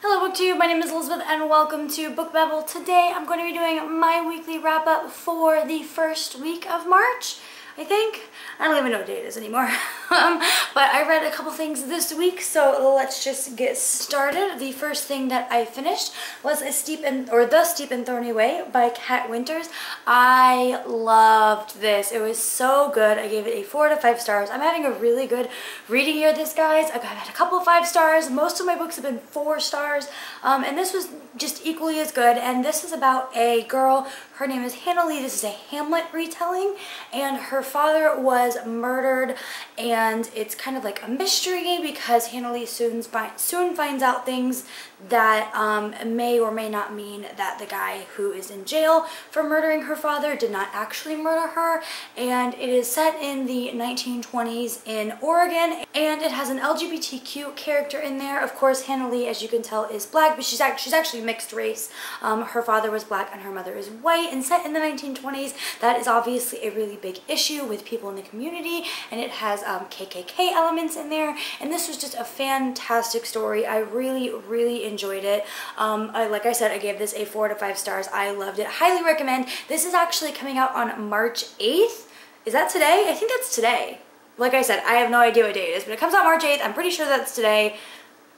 Hello BookTube, my name is Elizabeth and welcome to Book Babble. Today I'm going to be doing my weekly wrap up for the first week of March, I think. I don't even know what day it is anymore. But I read a couple things this week, so let's just get started. The first thing that I finished was The Steep and Thorny Way by Kat Winters. I loved this. It was so good. I gave it a 4 to 5 stars. I'm having a really good reading year this, guys. I've had a couple of 5 stars. Most of my books have been 4 stars. And this was just equally as good. And this is about a girl. Her name is Hannah Lee. This is a Hamlet retelling. And her father was murdered. And it's kind of like a mystery because Hannah Lee soon finds out things that may or may not mean that the guy who is in jail for murdering her father did not actually murder her. And it is set in the 1920s in Oregon, and it has an LGBTQ character in there. Of course, Hannah Lee, as you can tell, is black, but she's actually mixed race. Her father was black and her mother is white, and set in the 1920s. That is obviously a really big issue with people in the community, and it has KKK elements in there. And this was just a fantastic story. I really enjoyed it. Like I said, I gave this a 4 to 5 stars. I loved it. Highly recommend. This is actually coming out on March 8th. Is that today? I think that's today. Like I said, I have no idea what day it is, but it comes out March 8th. I'm pretty sure that's today.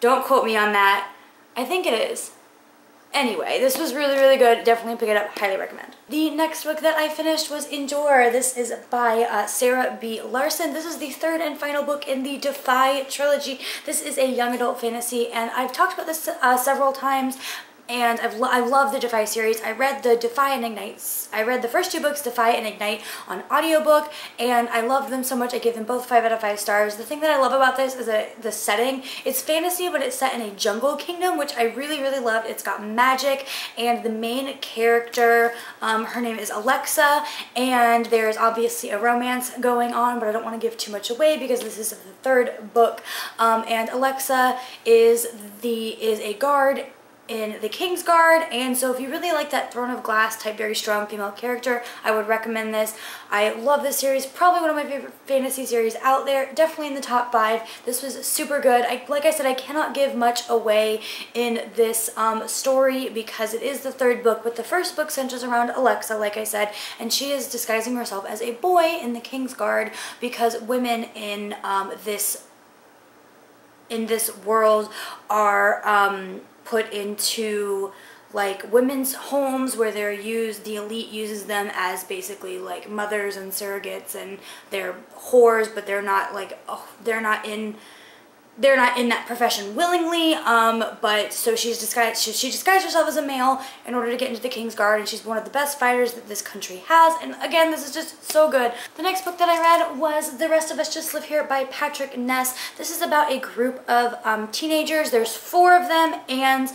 Don't quote me on that. I think it is. Anyway, this was really good. Definitely pick it up. Highly recommend. The next book that I finished was Endure. This is by Sarah B. Larson. This is the third and final book in the Defy trilogy. This is a young adult fantasy, and I've talked about this several times. And I love the Defy series. I read the Defy and Ignite. I read the first 2 books, Defy and Ignite, on audiobook, and I loved them so much I gave them both 5 out of 5 stars. The thing that I love about this is that the setting, it's fantasy, but it's set in a jungle kingdom, which I really loved. It's got magic, and the main character, her name is Alexa, and there's obviously a romance going on, but I don't want to give too much away because this is the 3rd book. And Alexa is a guard in the King's Guard, and so if you really like that Throne of Glass type very strong female character, I would recommend this. I love this series. Probably one of my favorite fantasy series out there. Definitely in the top 5. This was super good. Like I said, I cannot give much away in this story because it is the 3rd book, but the first book centers around Alexa, like I said, and she is disguising herself as a boy in the King's Guard because women in this world are put into like women's homes where the elite uses them as basically like mothers and surrogates, and they're whores, but they're not like, they're not in that profession willingly, but so she disguised herself as a male in order to get into the King's Guard, and she's one of the best fighters that this country has. And again, this is just so good. The next book that I read was The Rest of Us Just Live Here by Patrick Ness. This is about a group of teenagers. There's 4 of them, and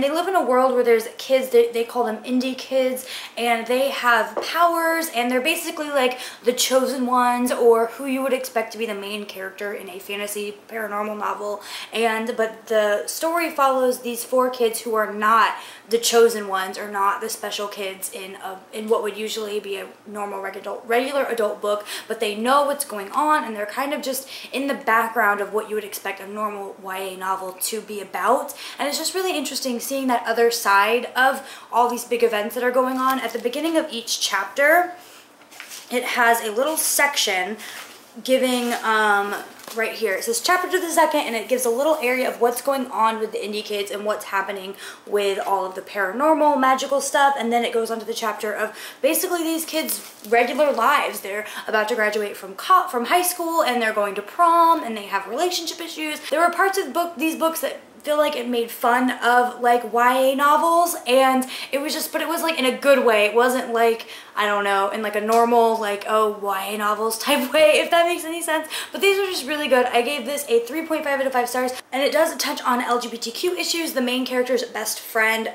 they live in a world where there's kids, they call them indie kids, and they have powers, and they're basically like the chosen ones, or who you would expect to be the main character in a fantasy paranormal novel. But the story follows these 4 kids who are not the chosen ones, or not the special kids in what would usually be a normal regular adult book, but they know what's going on, and they're kind of just in the background of what you would expect a normal YA novel to be about. And it's just really interesting seeing that other side of all these big events that are going on. At the beginning of each chapter, it has a little section giving right here, it says chapter to the second, and it gives a little area of what's going on with the indie kids and what's happening with all of the paranormal magical stuff. And then it goes on to the chapter of basically these kids' regular lives. They're about to graduate from high school, and they're going to prom, and they have relationship issues. There were parts of these books that feel like it made fun of like YA novels, and it was just, but it was like in a good way. It wasn't like, I don't know, in like a normal like, oh, YA novels type way, if that makes any sense. But these are just really good. I gave this a 3.5 out of 5 stars, and it does touch on LGBTQ issues. The main character's best friend,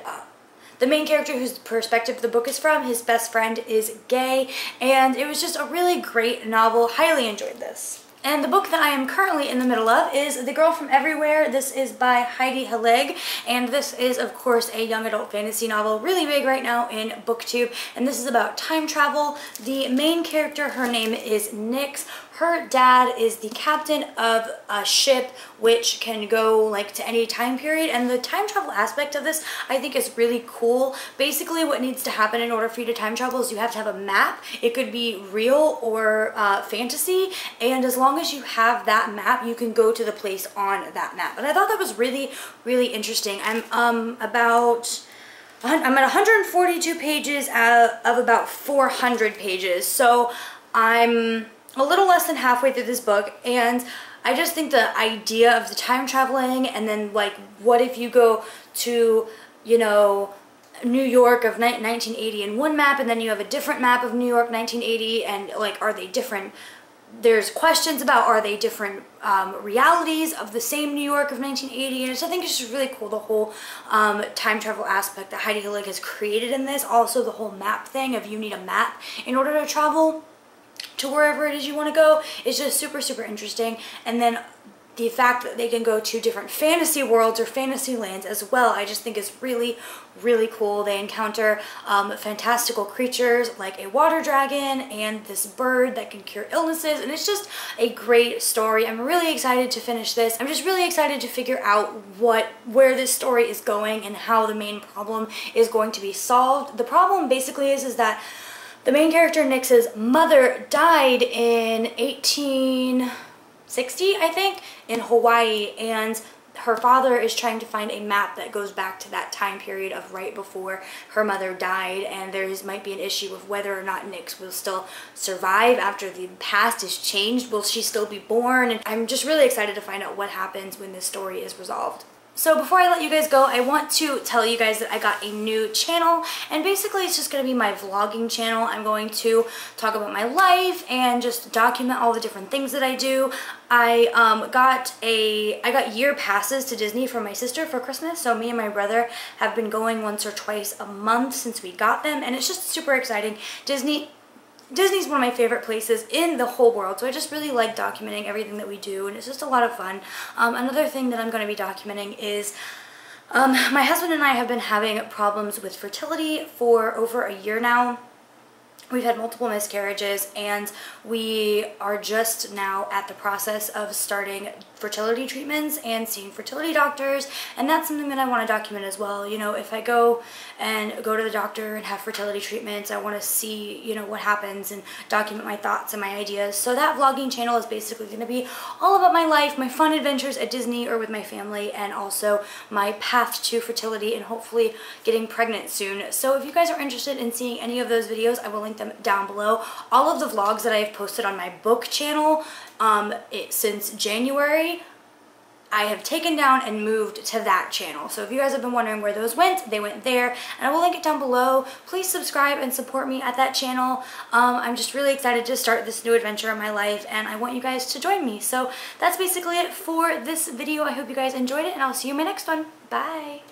the main character whose perspective the book is from, his best friend is gay, and it was just a really great novel. Highly enjoyed this. And the book that I am currently in the middle of is The Girl from Everywhere. This is by Heidi Halig, and this is, of course, a young adult fantasy novel, really big right now in BookTube, and this is about time travel. The main character, her name is Nyx. her dad is the captain of a ship which can go like to any time period, and the time travel aspect of this I think is really cool. Basically what needs to happen in order for you to time travel is you have to have a map. It could be real or fantasy, and as long as you have that map you can go to the place on that map. And I thought that was really, really interesting. I'm at 142 pages out of about 400 pages, so I'm a little less than halfway through this book, and I just think the idea of the time traveling, and then like what if you go to, you know, New York of 1980 in one map, and then you have a different map of New York 1980, and like are they different? There's questions about are they different realities of the same New York of 1980, and I think it's just really cool, the whole time travel aspect that Heidi Hillig has created in this. Also the whole map thing of you need a map in order to travel to wherever it is you want to go is just super, super interesting. And then the fact that they can go to different fantasy worlds or fantasy lands as well, I just think is really, really cool. They encounter fantastical creatures like a water dragon and this bird that can cure illnesses, and it's just a great story. I'm really excited to finish this. I'm just really excited to figure out where this story is going and how the main problem is going to be solved. The problem basically is that the main character, Nyx's mother, died in 1860, I think, in Hawaii, and her father is trying to find a map that goes back to that time period of right before her mother died, and there might be an issue of whether or not Nyx will still survive after the past is changed. Will she still be born? And I'm just really excited to find out what happens when this story is resolved. So before I let you guys go, I want to tell you guys that I got a new channel, and basically it's just going to be my vlogging channel. I'm going to talk about my life and just document all the different things that I do. I got year passes to Disney from my sister for Christmas, so me and my brother have been going once or twice a month since we got them, and it's just super exciting. Disney's one of my favorite places in the whole world, so I just really like documenting everything that we do, and it's just a lot of fun. Another thing that I'm going to be documenting is my husband and I have been having problems with fertility for over a year now. We've had multiple miscarriages, and we are just now at the process of starting fertility treatments and seeing fertility doctors, and that's something that I want to document as well. You know, if I go to the doctor and have fertility treatments, I want to see, you know, what happens and document my thoughts and my ideas. So that vlogging channel is basically going to be all about my life, my fun adventures at Disney or with my family, and also my path to fertility and hopefully getting pregnant soon. So if you guys are interested in seeing any of those videos, I will link them down below. All of the vlogs that I have posted on my book channel since January, I have taken down and moved to that channel. So if you guys have been wondering where those went, they went there, and I will link it down below. Please subscribe and support me at that channel. I'm just really excited to start this new adventure in my life, and I want you guys to join me. So that's basically it for this video. I hope you guys enjoyed it, and I'll see you in my next one. Bye!